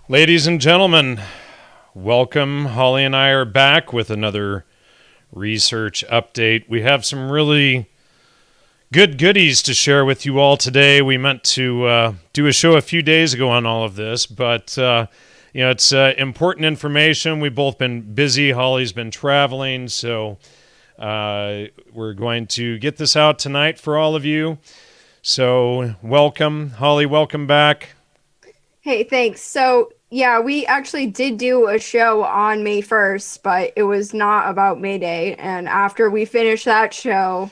Ladies and gentlemen, welcome. Holly and I are back with another research update. We have some really good goodies to share with you all today. We meant to do a show a few days ago on all of this, but it's important information. We've both been busy. Holly's been traveling, so we're going to get this out tonight for all of you. So welcome. Holly, welcome back. Hey, thanks. So, yeah, we actually did do a show on May 1st, but it was not about May Day. And after we finished that show,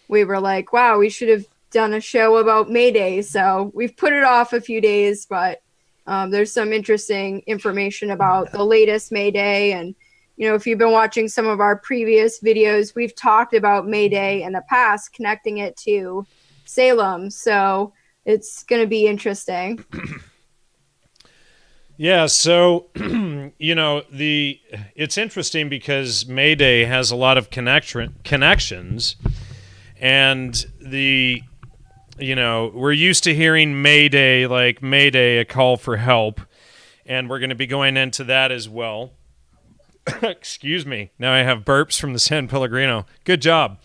we were like, wow, we should have done a show about May Day. So we've put it off a few days, but there's some interesting information about the latest May Day. And, if you've been watching some of our previous videos, we've talked about May Day in the past, connecting it to Salem. So it's going to be interesting. Yeah, so it's interesting because May Day has a lot of connections, and we're used to hearing May Day, like May Day, a call for help, and we're going to be going into that as well. Excuse me. Now I have burps from the San Pellegrino. Good job.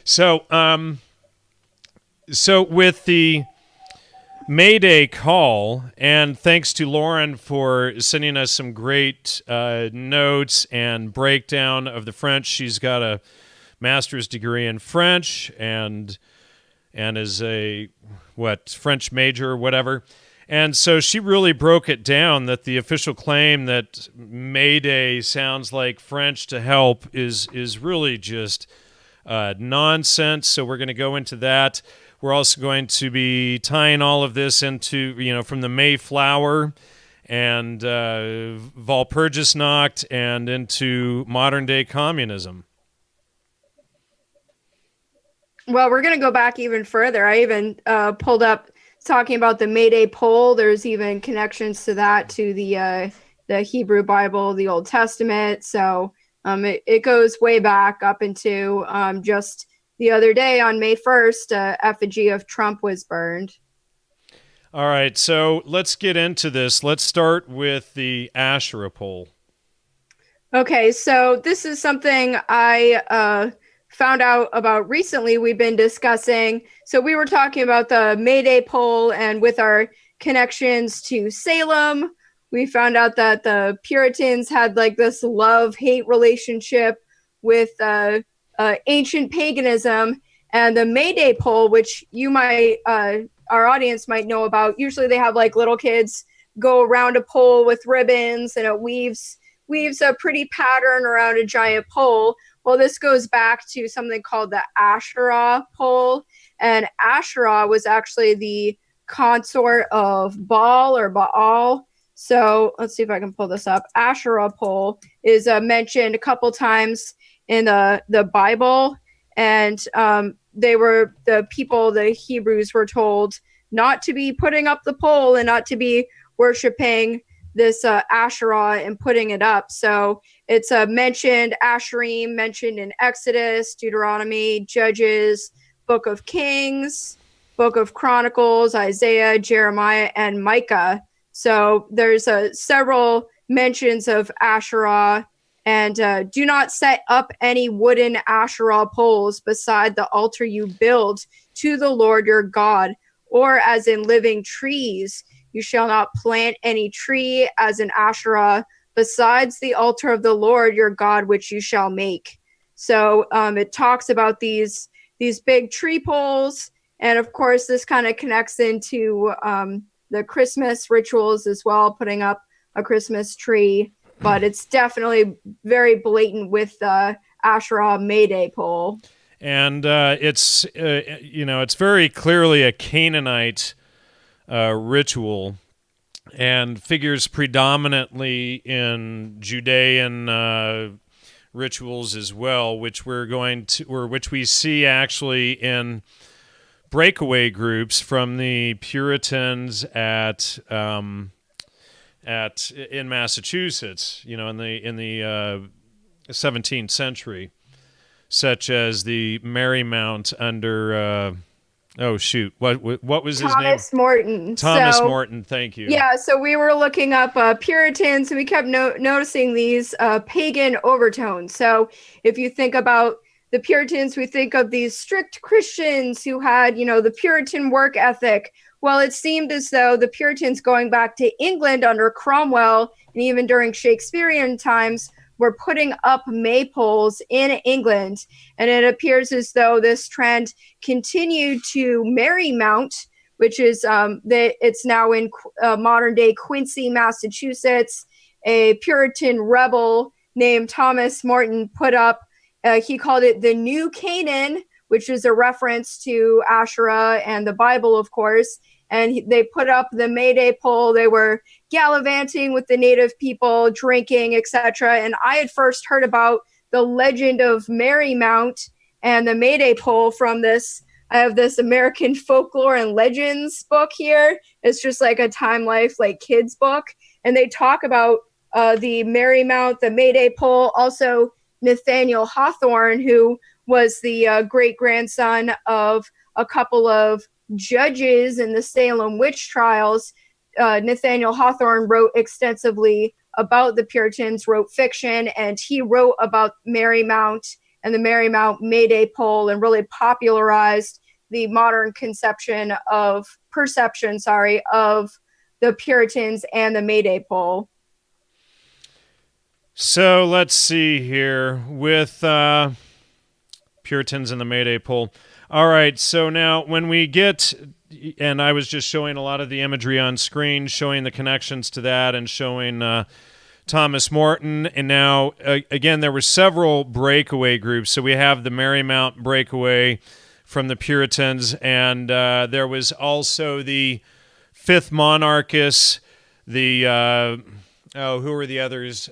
So with the May Day call, and thanks to Lauren for sending us some great notes and breakdown of the French. She's got a master's degree in French and is a French major or whatever. And so she really broke it down that the official claim that May Day sounds like French to help is really just nonsense. So we're going to go into that. We're also going to be tying all of this into, from the Mayflower and Walpurgisnacht and into modern-day communism. Well, we're going to go back even further. I even pulled up talking about the May Day pole. There's even connections to that, to the Hebrew Bible, the Old Testament. So it goes way back up into just the other day on May 1st, effigy of Trump was burned. All right, so let's get into this. Let's start with the Asherah Pole. Okay, so this is something I found out about recently. We've been discussing. So we were talking about the May Day pole, and with our connections to Salem, we found out that the Puritans had like this love-hate relationship with ancient paganism, and the May Day pole, which you might, our audience might know about. Usually they have like little kids go around a pole with ribbons, and it weaves a pretty pattern around a giant pole. Well, this goes back to something called the Asherah Pole, and Asherah was actually the consort of Baal or Baal. So let's see if I can pull this up. Asherah Pole is mentioned a couple times in the Bible, and they were the people, the Hebrews were told not to be putting up the pole and not to be worshiping this Asherah and putting it up. So it's mentioned, Asherim mentioned in Exodus, Deuteronomy, Judges, Book of Kings, Book of Chronicles, Isaiah, Jeremiah, and Micah. So there's several mentions of Asherah. And do not set up any wooden Asherah poles beside the altar you build to the Lord your God, or as in living trees. You shall not plant any tree as an Asherah besides the altar of the Lord your God, which you shall make. So it talks about these big tree poles. And of course, this kind of connects into the Christmas rituals as well, putting up a Christmas tree. But it's definitely very blatant with the Asherah May Day pole. And it's very clearly a Canaanite ritual, and figures predominantly in Judean rituals as well, which we see actually in breakaway groups from the Puritans in Massachusetts, in the 17th century, such as the Marymount under Oh shoot! What was his name? Thomas Morton. Thomas So Morton. Thank you. yeah, so we were looking up Puritans, and we kept noticing these pagan overtones. So if you think about the Puritans, we think of these strict Christians who had, the Puritan work ethic. Well, it seemed as though the Puritans going back to England under Cromwell and even during Shakespearean times were putting up maypoles in England. And it appears as though this trend continued to Marymount, which is it's now in modern day Quincy, Massachusetts. A Puritan rebel named Thomas Morton put up, he called it the New Canaan, which is a reference to Asherah and the Bible, of course. And they put up the May Day pole. They were gallivanting with the native people, drinking, etc. And I had first heard about the legend of Marymount and the May Day pole from this. I have this American Folklore and Legends book here. It's just like a Time Life, like kids book. And they talk about the Marymount, the May Day pole, also Nathaniel Hawthorne, who was the great-grandson of a couple of judges in the Salem witch trials. Nathaniel Hawthorne wrote extensively about the Puritans, wrote fiction, and he wrote about Marymount and the Marymount May Day pole, and really popularized the modern perception of the Puritans and the May Day pole. So let's see here with Puritans and the May Day pole. All right, so now when we get, and I was just showing a lot of the imagery on screen, showing the connections to that and showing Thomas Morton. And now, again, there were several breakaway groups. So we have the Marymount Breakaway from the Puritans, and there was also the Fifth Monarchists, the, who were the others?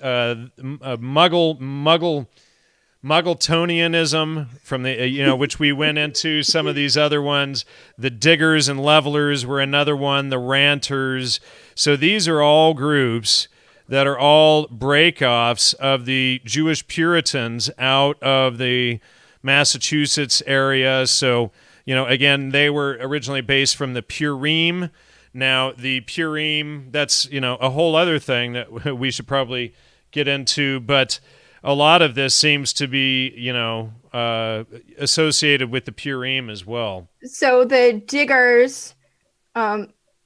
Muggletonianism from the, which we went into some of these other ones. The Diggers and Levelers were another one, the Ranters. So these are all groups that are all breakoffs of the Jewish Puritans out of the Massachusetts area. So, again, they were originally based from the Purim. Now, the Purim, that's, a whole other thing that we should probably get into, but a lot of this seems to be, associated with the Purim as well. So the Diggers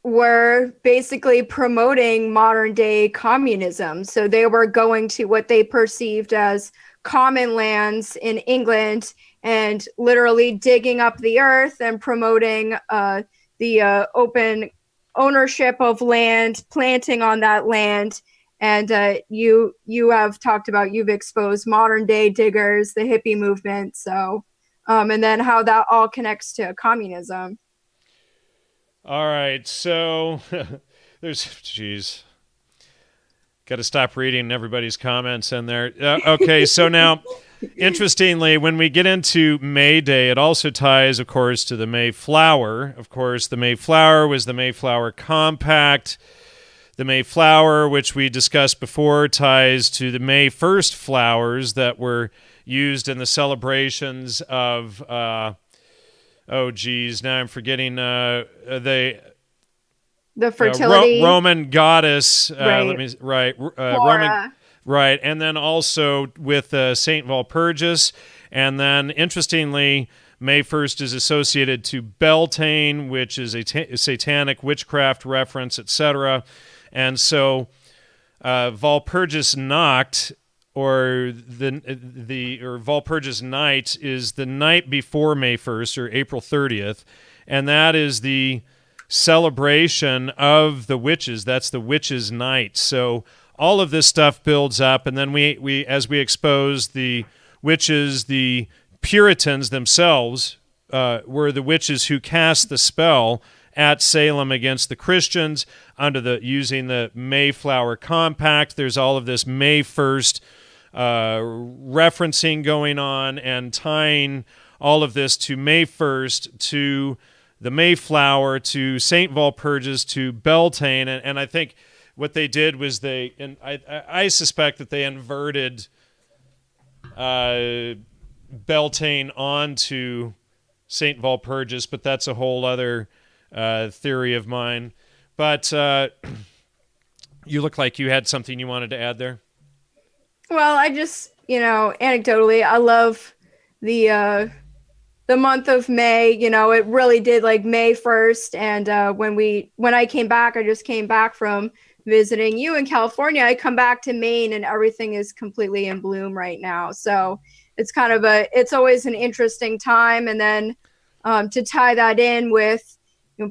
were basically promoting modern day communism. So they were going to what they perceived as common lands in England and literally digging up the earth and promoting the open ownership of land, planting on that land. And you have talked about, you've exposed modern day diggers, the hippie movement. So, and then how that all connects to communism. All right. So got to stop reading everybody's comments in there. Okay. So now, interestingly, when we get into May Day, it also ties, of course, to the Mayflower. Of course, the Mayflower was the Mayflower Compact. The Mayflower, which we discussed before, ties to the May 1st flowers that were used in the celebrations of, now I'm forgetting, the fertility. Roman goddess, right. Roman, right, and then also with Saint Walpurgis, and then interestingly, May 1st is associated to Beltane, which is a satanic witchcraft reference, etc. And so Walpurgis Nacht, or Walpurgis Night, is the night before May 1st, or April 30th, and that is the celebration of the witches. That's the witches' night. So all of this stuff builds up, and then we as we expose the witches, the Puritans themselves were the witches who cast the spell at Salem against the Christians using the Mayflower Compact. There's all of this May 1st referencing going on and tying all of this to May 1st, to the Mayflower, to St. Walpurgis, to Beltane. And I think what they did was I suspect that they inverted Beltane onto Saint Walpurgis, but that's a whole other theory of mine. But you look like you had something you wanted to add there. Well, I just, anecdotally, I love the month of May. It really did, like, May 1st. And when I came back, I just came back from visiting you in California. I come back to Maine and everything is completely in bloom right now. So it's it's always an interesting time. And then to tie that in with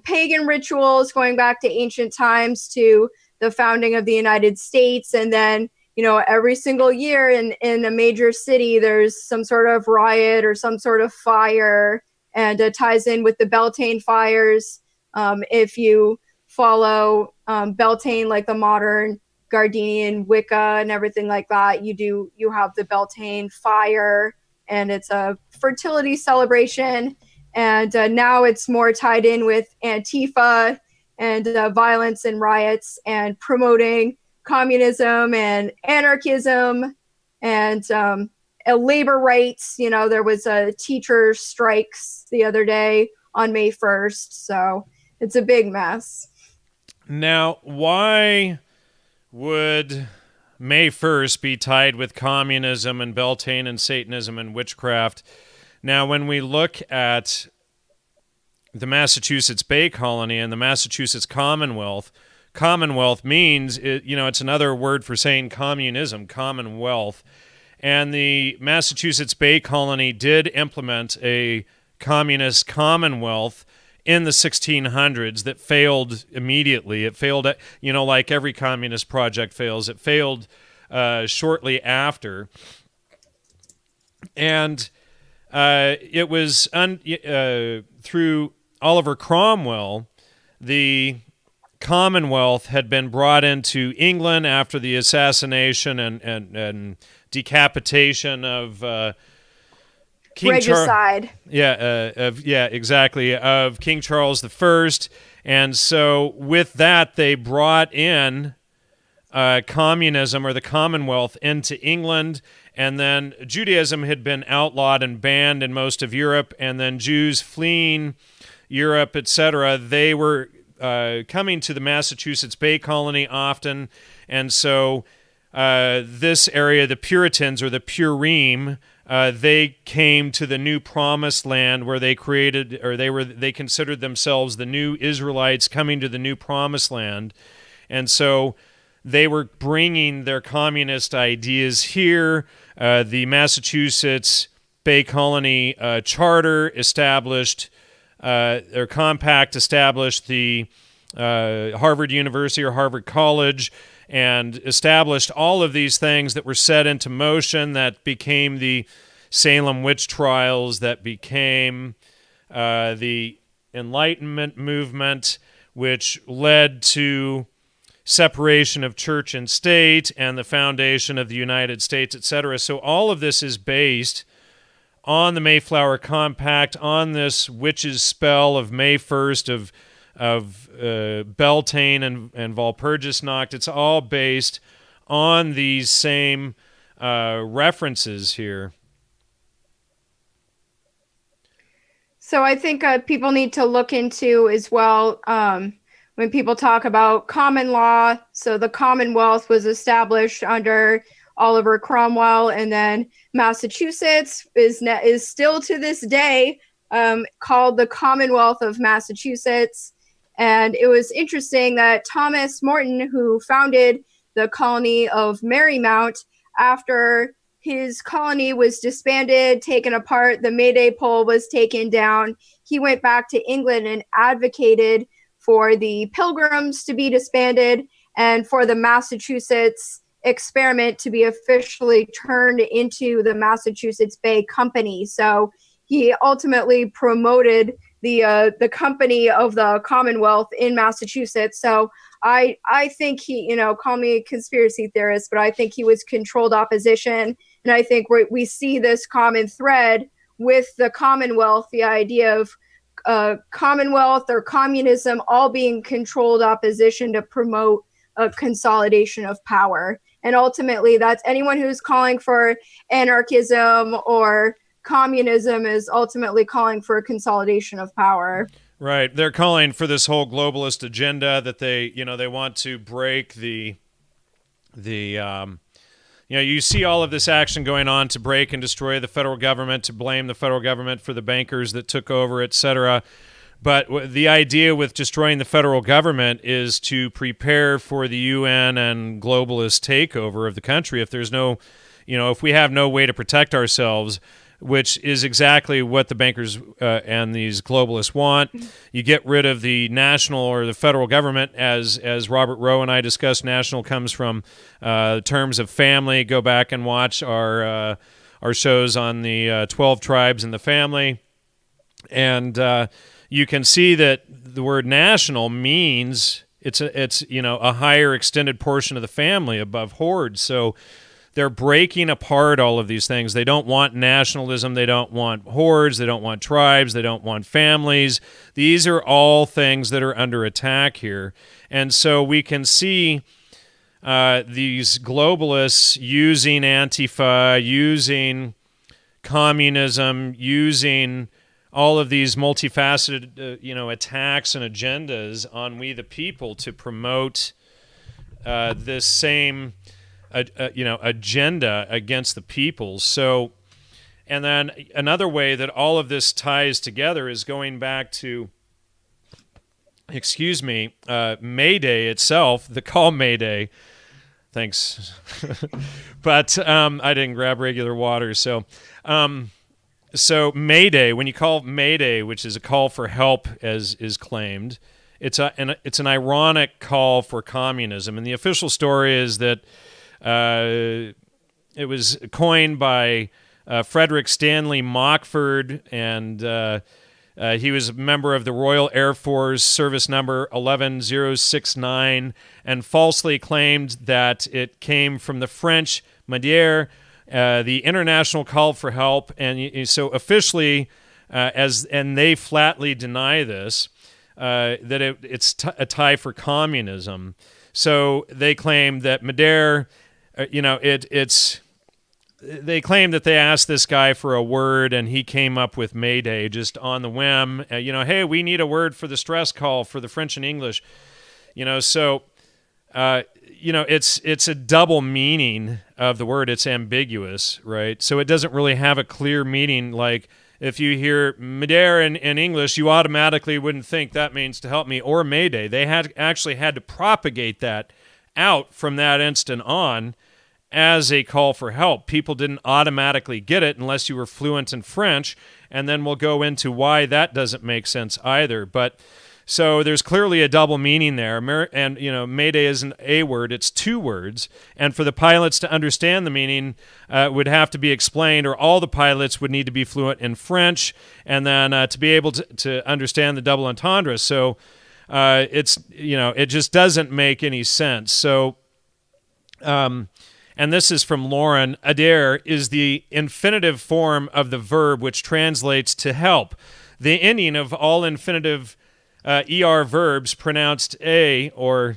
pagan rituals going back to ancient times to the founding of the United States. And then every single year in a major city, there's some sort of riot or some sort of fire, and it ties in with the Beltane fires. If you follow Beltane, like the modern Gardenian Wicca and everything like that, you have the Beltane fire, and it's a fertility celebration. And now it's more tied in with Antifa and violence and riots and promoting communism and anarchism and labor rights. There was a teacher strikes the other day on May 1st. So it's a big mess. Now, why would May 1st be tied with communism and Beltane and Satanism and witchcraft? Now, when we look at the Massachusetts Bay Colony and the Massachusetts Commonwealth, Commonwealth means, it's another word for saying communism, commonwealth. And the Massachusetts Bay Colony did implement a communist commonwealth in the 1600s that failed immediately. It failed, like every communist project fails. It failed shortly after. And it was through Oliver Cromwell, the Commonwealth had been brought into England after the assassination and decapitation of King Regicide. Exactly, of King Charles I. And so with that, they brought in communism or the Commonwealth into England, and then Judaism had been outlawed and banned in most of Europe, and then Jews fleeing Europe, etc., they were coming to the Massachusetts Bay Colony often, and so this area, the Puritans or the Purim, they came to the New Promised Land, where they created, or they considered themselves the new Israelites coming to the New Promised Land, and so they were bringing their communist ideas here. The Massachusetts Bay Colony charter established. Their compact established the Harvard University or Harvard College, and established all of these things that were set into motion that became the Salem witch trials, that became the Enlightenment movement, which led to separation of church and state and the foundation of the United States, etc. So all of this is based on the Mayflower Compact, on this witch's spell of May 1st of Beltane and Walpurgisnacht. It's all based on these same references here. So I think people need to look into as well when people talk about common law. So the Commonwealth was established under Oliver Cromwell, and then Massachusetts is still to this day called the Commonwealth of Massachusetts. And it was interesting that Thomas Morton, who founded the colony of Marymount, after his colony was disbanded, taken apart, the Mayday pole was taken down, he went back to England and advocated for the Pilgrims to be disbanded and for the Massachusetts experiment to be officially turned into the Massachusetts Bay Company. So he ultimately promoted the company of the Commonwealth in Massachusetts. So I think he, call me a conspiracy theorist, but I think he was controlled opposition. And I think we see this common thread with the Commonwealth, the idea of Commonwealth or communism all being controlled opposition to promote a consolidation of power. And ultimately, that's anyone who's calling for anarchism or communism is ultimately calling for a consolidation of power. Right. They're calling for this whole globalist agenda that they want to break you see all of this action going on to break and destroy the federal government, to blame the federal government for the bankers that took over, etc. But the idea with destroying the federal government is to prepare for the UN and globalist takeover of the country. If there's no, if we have no way to protect ourselves, which is exactly what the bankers and these globalists want. You get rid of the national or the federal government, as Robert Rowe and I discussed. National comes from terms of family. Go back and watch our shows on the 12 tribes in the family, and you can see that the word national means it's a higher extended portion of the family above horde. So they're breaking apart all of these things. They don't want nationalism. They don't want hordes. They don't want tribes. They don't want families. These are all things that are under attack here. And so we can see these globalists using Antifa, using communism, using all of these multifaceted attacks and agendas on we the people to promote this same agenda against the people. So, and then another way that all of this ties together is going back to, May Day itself, the call May Day. Thanks. But I didn't grab regular water. So May Day, when you call May Day, which is a call for help, as is claimed, it's an ironic call for communism. And the official story is that it was coined by Frederick Stanley Mockford, and he was a member of the Royal Air Force, service number 11069, and falsely claimed that it came from the French Madère, the international call for help. And so officially, and they flatly deny this, that it's a tie for communism. So they claim that Madère, they claim that they asked this guy for a word and he came up with Mayday just on the whim. Hey, we need a word for the stress call for the French and English. It's a double meaning of the word. It's ambiguous, right? So it doesn't really have a clear meaning. Like if you hear Madère in English, you automatically wouldn't think that means to help me or Mayday. They actually had to propagate that out from that instant on as a call for help. People didn't automatically get it unless you were fluent in French, and then we'll go into why that doesn't make sense either. But so there's clearly a double meaning there. And, Mayday isn't a word, it's two words. And for the pilots to understand the meaning, would have to be explained, or all the pilots would need to be fluent in French, and then to be able to understand the double entendre. So it just doesn't make any sense. So, and this is from Lauren. Adhere is the infinitive form of the verb which translates to help. The ending of all infinitive ER verbs pronounced a, or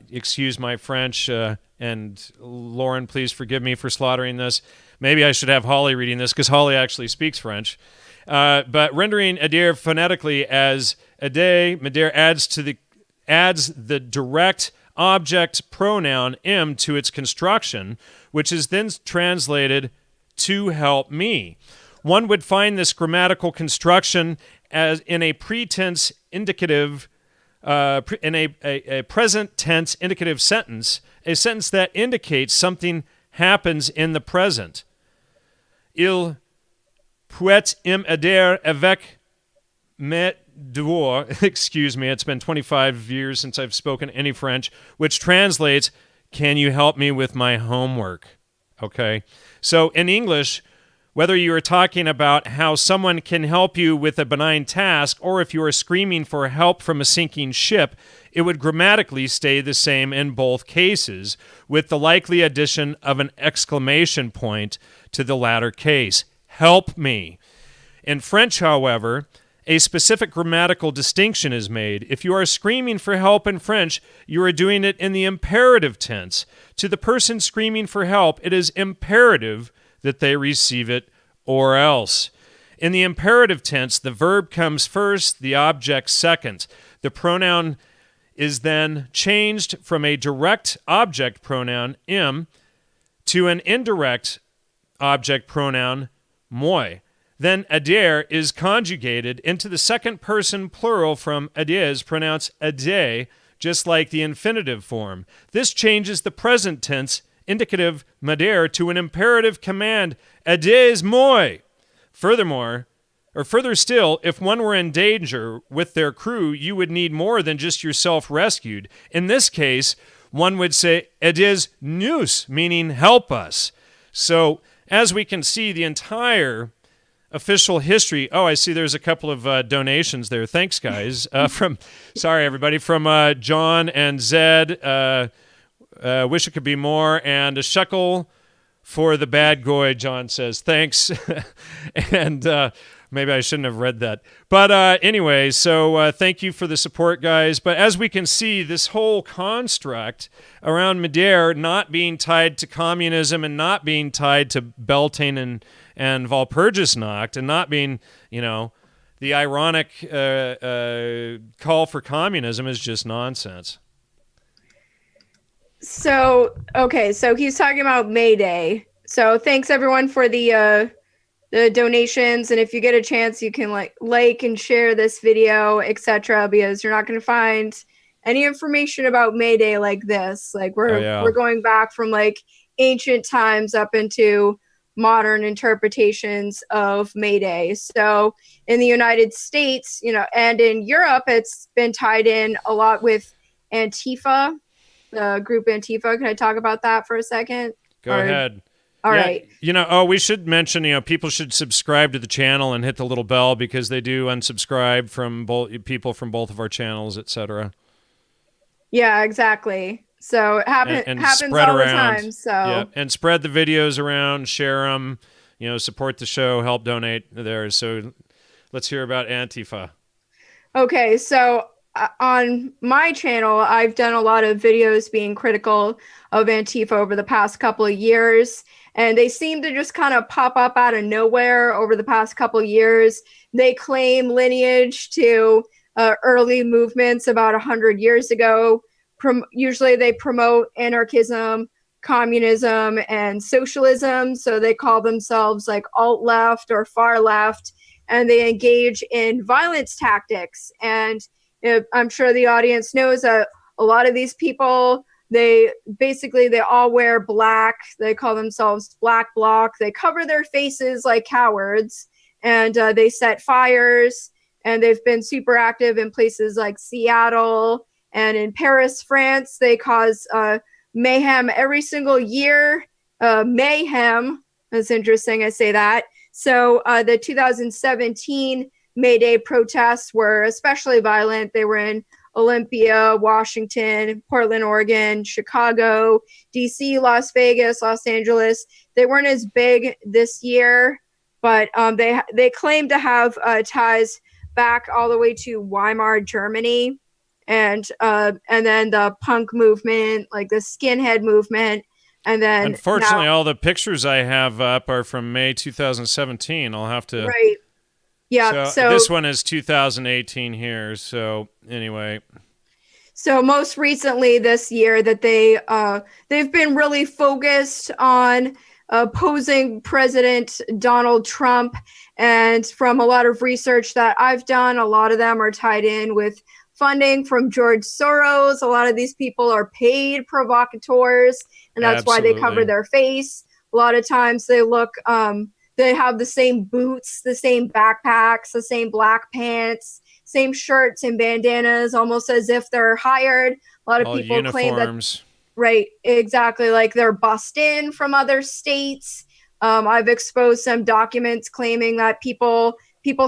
excuse my French, and Lauren, please forgive me for slaughtering this. Maybe I should have Holly reading this because Holly actually speaks French. But rendering adhere phonetically as ade, Madère adds the direct object pronoun am to its construction, which is then translated to help me. One would find this grammatical construction as in a pretense indicative, in a present tense indicative sentence, a sentence that indicates something happens in the present. Il peut m'aider avec mes devoirs. Excuse me, it's been 25 years since I've spoken any French, which translates, can you help me with my homework? Okay, so in English, whether you are talking about how someone can help you with a benign task, or if you are screaming for help from a sinking ship, it would grammatically stay the same in both cases, with the likely addition of an exclamation point to the latter case. Help me. In French, however, a specific grammatical distinction is made. If you are screaming for help in French, you are doing it in the imperative tense. To the person screaming for help, it is imperative that they receive it or else. In the imperative tense, the verb comes first, the object second. The pronoun is then changed from a direct object pronoun, im, to an indirect object pronoun, moi. Then ader is conjugated into the second person plural from adez, pronounced ade, just like the infinitive form. This changes the present tense indicative mader to an imperative command, adez moi. Further still, if one were in danger with their crew, you would need more than just yourself rescued. In this case, one would say, adez nous, meaning help us. So, as we can see, the entire official history. Oh, I see there's a couple of donations there. Thanks, guys. From John and Zed. Wish it could be more. And a shekel for the bad goy, John says. Thanks. And maybe I shouldn't have read that. But anyway, so thank you for the support, guys. But as we can see, this whole construct around Madeira not being tied to communism and not being tied to Beltane and Walpurgisnacht and not being, the ironic call for communism is just nonsense. So he's talking about May Day. So thanks everyone for the donations, and if you get a chance, you can like and share this video, etc. Because you're not going to find any information about May Day like this. We're going back from ancient times up into modern interpretations of May Day. So in the United States, and in Europe, it's been tied in a lot with Antifa, the group Antifa. Can I talk about that for a second? Go ahead. All right. We should mention, people should subscribe to the channel and hit the little bell because they do unsubscribe from people from both of our channels, etc. Yeah, exactly. So it happens all the time. So and spread the videos around, share them, support the show, help donate there. So let's hear about Antifa. Okay, so on my channel, I've done a lot of videos being critical of Antifa over the past couple of years, and they seem to just kind of pop up out of nowhere over the past couple of years. They claim lineage to early movements about 100 years ago. Usually they promote anarchism, communism, and socialism. So they call themselves alt-left or far-left, and they engage in violence tactics. And I'm sure the audience knows that a lot of these people, they all wear black. They call themselves Black Bloc. They cover their faces like cowards, and they set fires. And they've been super active in places like Seattle and in Paris, France. They cause mayhem every single year. Mayhem. That's interesting. I say that. So the 2017 May Day protests were especially violent. They were in Olympia, Washington, Portland, Oregon, Chicago, DC, Las Vegas, Los Angeles. They weren't as big this year, but they claim to have ties back all the way to Weimar, Germany, and then the punk movement, the skinhead movement, and then unfortunately all the pictures I have up are from May 2017. I'll have to Yeah, so this one is 2018 here. So anyway, so most recently this year that they've been really focused on opposing President Donald Trump, and from a lot of research that I've done, a lot of them are tied in with funding from George Soros. A lot of these people are paid provocateurs, and that's Absolutely. Why they cover their face. A lot of times they look they have the same boots, the same backpacks, the same black pants, same shirts and bandanas, almost as if they're hired. A lot of people claim that, right, exactly, they're bussed in from other states. I've exposed some documents claiming that people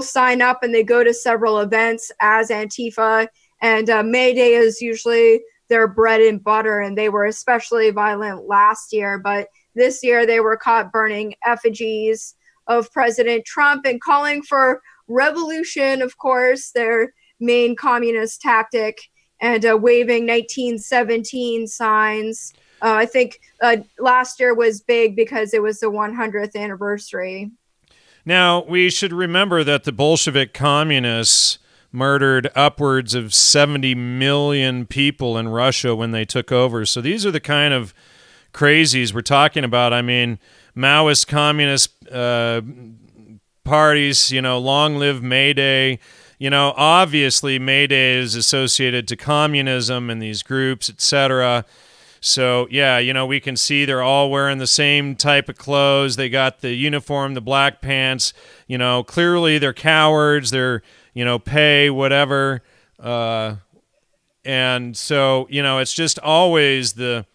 sign up and they go to several events as Antifa, and May Day is usually their bread and butter, and they were especially violent last year. But this year they were caught burning effigies of President Trump and calling for revolution, of course, their main communist tactic, and waving 1917 signs. I think last year was big because it was the 100th anniversary. Now, we should remember that the Bolshevik communists murdered upwards of 70 million people in Russia when they took over. So these are the kind of crazies we're talking about. I mean, Maoist communist parties, long live May Day. Obviously May Day is associated to communism and these groups, etc. So, yeah, we can see they're all wearing the same type of clothes. They got the uniform, the black pants. Clearly they're cowards. They're, pay, whatever. And so, it's just always the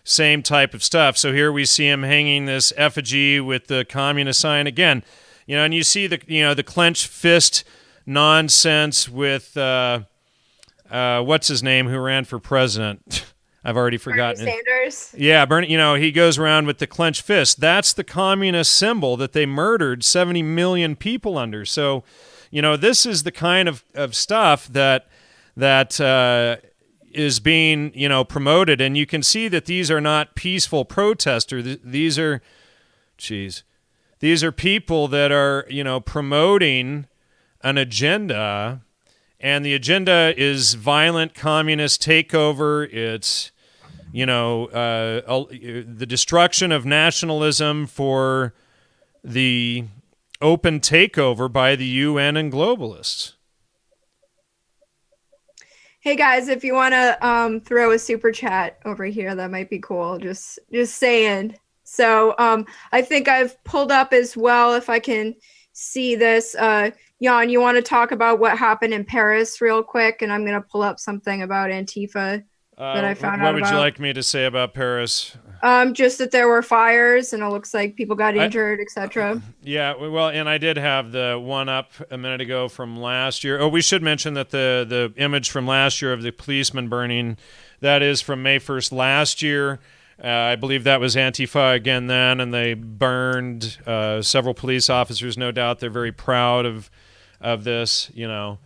same type of stuff. So here we see him hanging this effigy with the communist sign again. And you see the clenched fist nonsense with, what's his name, who ran for president? I've already forgotten. Bernie Sanders? Yeah, Bernie, he goes around with the clenched fist. That's the communist symbol that they murdered 70 million people under. So, this is the kind of stuff that is being, promoted. And you can see that these are not peaceful protesters. These are people that are, promoting an agenda. And the agenda is violent communist takeover. It's the destruction of nationalism for the open takeover by the UN and globalists. Hey guys, if you want to throw a super chat over here, that might be cool. Just saying. So I think I've pulled up as well, if I can see this. Jan, you want to talk about what happened in Paris real quick? And I'm going to pull up something about Antifa that I found out about. What would you like me to say about Paris? Just that there were fires and it looks like people got injured, etc. Yeah, well, and I did have the one up a minute ago from last year. Oh, we should mention that the image from last year of the policeman burning, that is from May 1st last year. I believe that was Antifa again then, and they burned several police officers. No doubt they're very proud of this, So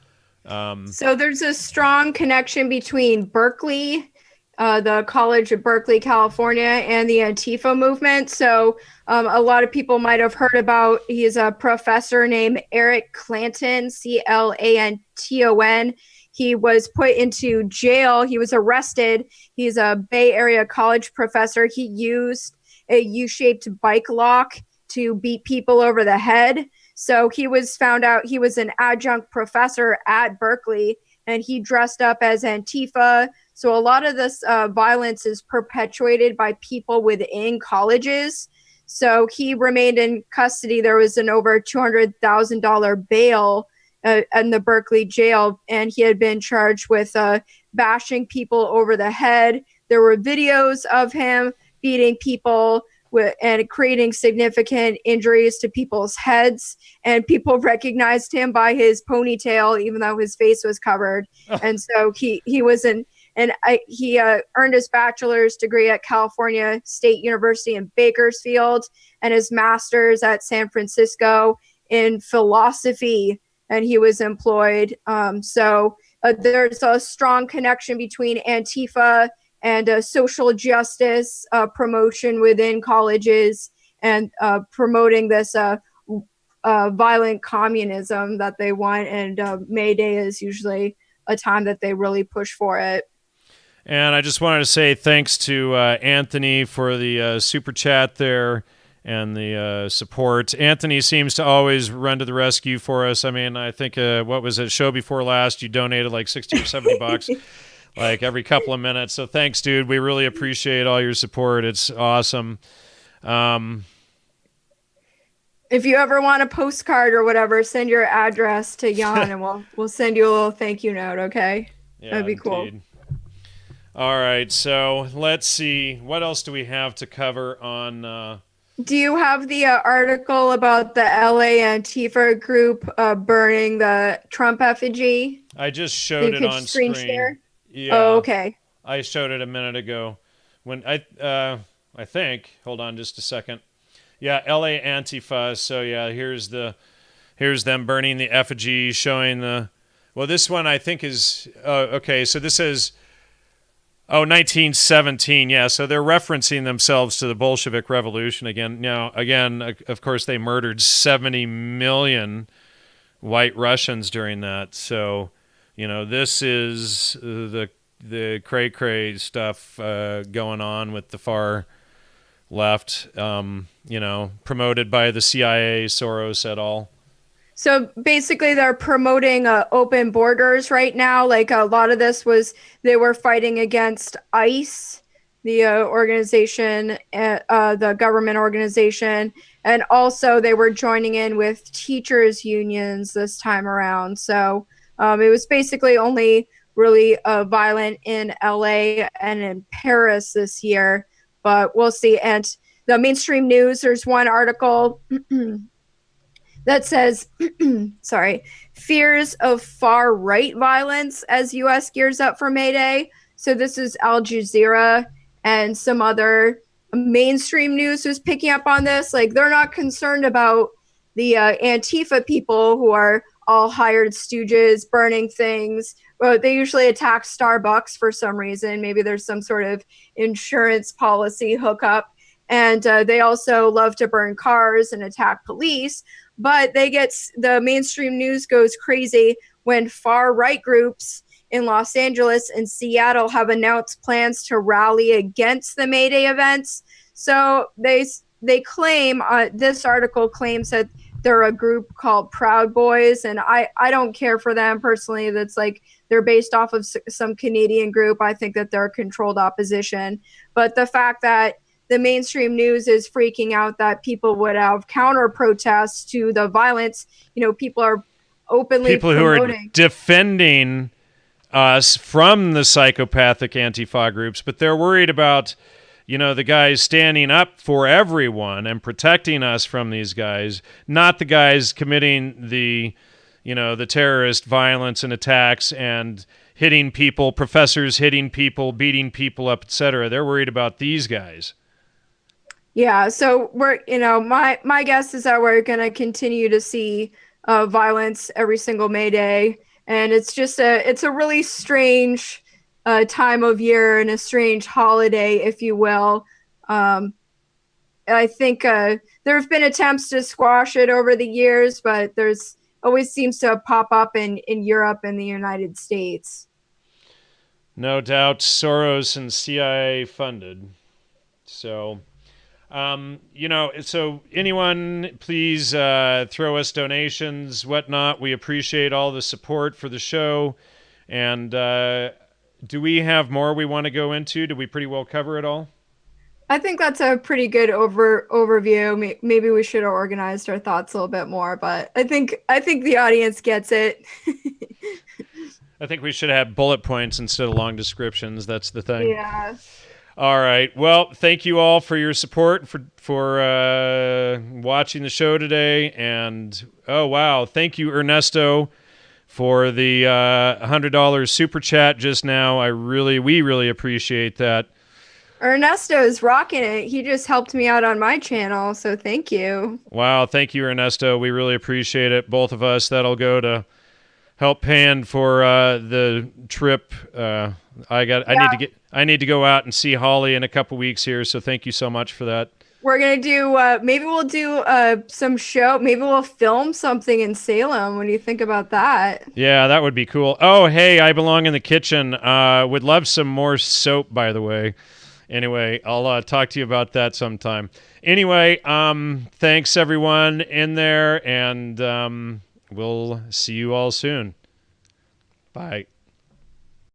there's a strong connection between Berkeley, the College of Berkeley, California, and the Antifa movement. So a lot of people might have heard about, he's a professor named Eric Clanton, Clanton. He was put into jail. He was arrested. He's a Bay Area college professor. He used a U-shaped bike lock to beat people over the head. So he was found out, he was an adjunct professor at Berkeley, and he dressed up as Antifa. So a lot of this violence is perpetuated by people within colleges. So he remained in custody. There was an over $200,000 bail in the Berkeley jail, and he had been charged with bashing people over the head. There were videos of him beating people and creating significant injuries to people's heads, and people recognized him by his ponytail, even though his face was covered. And so he earned his bachelor's degree at California State University in Bakersfield and his master's at San Francisco in philosophy, and he was employed. So there's a strong connection between Antifa and social justice promotion within colleges, and promoting this violent communism that they want. And May Day is usually a time that they really push for it. And I just wanted to say thanks to Anthony for the super chat there and the support. Anthony seems to always run to the rescue for us. I mean, I think, what was it, show before last, you donated like 60 or 70 bucks. Like every couple of minutes. So thanks, dude. We really appreciate all your support. It's awesome. If you ever want a postcard or whatever, send your address to Jan and we'll send you a little thank you note, okay? Yeah, that'd be cool. Indeed. All right, so let's see. What else do we have to cover on... Do you have the article about the LA Antifa group burning the Trump effigy? I just showed it on screen. Share? Yeah. Oh, okay. I showed it a minute ago. When I think, hold on just a second. Yeah, LA Antifa. So yeah, here's them burning the effigy, showing the, well, this one I think is, okay, so this is Oh, 1917. Yeah, so they're referencing themselves to the Bolshevik Revolution again. Now, again, of course, they murdered 70 million white Russians during that. So, this is the cray-cray stuff going on with the far left, promoted by the CIA, Soros et al. So basically, they're promoting open borders right now. Like a lot of this was they were fighting against ICE, the organization, the government organization, and also they were joining in with teachers' unions this time around. So it was basically only really violent in LA and in Paris this year, but we'll see. And the mainstream news, there's one article that says, sorry, fears of far right violence as U.S. gears up for May Day. So this is Al Jazeera and some other mainstream news who's picking up on this. Like they're not concerned about the Antifa people who are all hired stooges burning things. Well, they usually attack Starbucks for some reason. Maybe there's some sort of insurance policy hookup. And they also love to burn cars and attack police. But the mainstream news goes crazy when far right groups in Los Angeles and Seattle have announced plans to rally against the May Day events. So they claim, this article claims that they're a group called Proud Boys, and I don't care for them personally. That's like they're based off of some Canadian group. I think that they're a controlled opposition. But the fact that the mainstream news is freaking out that people would have counter protests to the violence. People are openly people promoting. Who are defending us from the psychopathic Antifa groups, but they're worried about, the guys standing up for everyone and protecting us from these guys, not the guys committing the terrorist violence and attacks and hitting people, professors hitting people, beating people up, etc. They're worried about these guys. Yeah, so we're, my guess is that we're going to continue to see violence every single May Day. And it's a really strange time of year and a strange holiday, if you will. I think there have been attempts to squash it over the years, but there's always seems to pop up in Europe and the United States. No doubt Soros and CIA funded. So... so anyone, please throw us donations, whatnot. We appreciate all the support for the show. And do we have more we want to go into? Did we pretty well cover it all? I think that's a pretty good overview. Maybe we should have organized our thoughts a little bit more, but I think the audience gets it. I think we should have bullet points instead of long descriptions. That's the thing. Yeah. All right. Well, thank you all for your support, for watching the show today. And, oh, wow, thank you, Ernesto, for the $100 super chat just now. We really appreciate that. Ernesto is rocking it. He just helped me out on my channel, so thank you. Wow, thank you, Ernesto. We really appreciate it, both of us. That'll go to help paying for the trip. I need to go out and see Holly in a couple weeks here, so thank you so much for that. We're gonna do maybe we'll do some show. Maybe we'll film something in Salem. What do you think about that? Yeah, that would be cool. Oh, hey, I belong in the kitchen. Would love some more soap, by the way. Anyway, I'll talk to you about that sometime. Anyway, thanks everyone in there, and we'll see you all soon. Bye.